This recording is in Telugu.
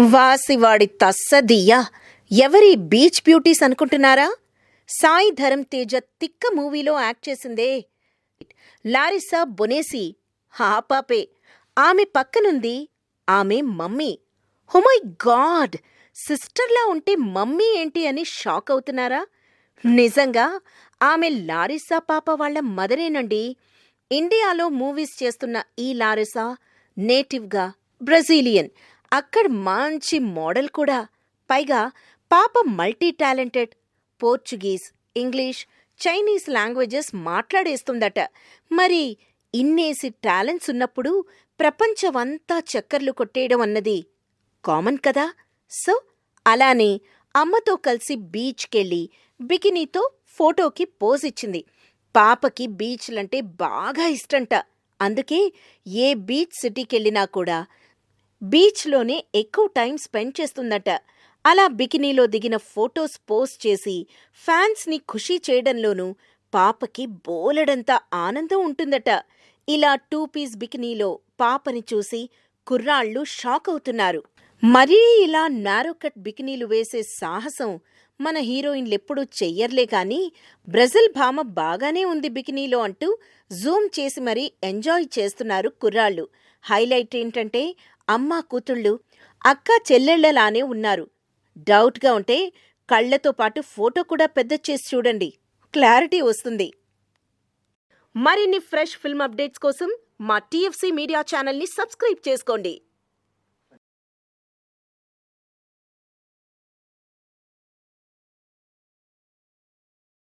వాసివాడి తస్సదియ్యా! ఎవరి బీచ్ బ్యూటీస్ అనుకుంటున్నారా? సాయి ధరమ్ తేజ తిక్క మూవీలో యాక్ట్ చేసిందే లారిసా బొనేసి. ఆ పాపే. ఆమె పక్కనుంది ఆమె మమ్మీ. Oh my god! సిస్టర్లా ఉంటే మమ్మీ ఏంటి అని షాక్ అవుతున్నారా? నిజంగా ఆమె లారిసా పాప వాళ్ళ మదరేనండి. ఇండియాలో మూవీస్ చేస్తున్న ఈ లారిసా నేటివ్గా బ్రెజీలియన్. అక్కడ మంచి మోడల్ కూడా. పైగా పాప multi talented. Portuguese, English, Chinese languages మాట్లాడేస్తుందట. మరి ఇన్నేసి టాలెంట్స్ ఉన్నప్పుడు ప్రపంచమంతా చక్కర్లు కొట్టేయడం అన్నది కామన్ కదా. సో అలానే అమ్మతో కలిసి బీచ్కెళ్ళి బికినీతో ఫోటోకి పోజ్ ఇచ్చింది. పాపకి బీచ్లంటే బాగా ఇష్టంట. అందుకే ఏ బీచ్ సిటీకెళ్ళినా కూడా బీచ్లోనే ఎక్కువ టైం స్పెండ్ చేస్తుందట. అలా బికినీలో దిగిన ఫొటోస్ పోస్ట్ చేసి ఫ్యాన్స్ని ఖుషీ చేయడంలోనూ పాపకి బోలెడంత ఆనందం ఉంటుందట. ఇలా 2 పీస్ బికినీలో పాపని చూసి కుర్రాళ్ళు షాక్ అవుతున్నారు. మరీ ఇలా నారో కట్ బికినీలు వేసే సాహసం మన హీరోయిన్లెప్పుడూ చెయ్యర్లే కానీ బ్రెజిల్ భామ బాగానే ఉంది బికినీలో అంటూ జూమ్ చేసి మరీ ఎంజాయ్ చేస్తున్నారు కుర్రాళ్ళు. హైలైట్ ఏంటంటే అమ్మా కూతుళ్ళు అక్కా చెల్లెళ్లలానే ఉన్నారు. డౌట్గా ఉంటే కళ్లతో పాటు ఫోటో కూడా పెద్ద చేసి చూడండి, క్లారిటీ వస్తుంది. మరిన్ని ఫ్రెష్ ఫిల్మ్ అప్డేట్స్ కోసం మా TFC మీడియా ఛానల్ని సబ్స్క్రైబ్ చేసుకోండి.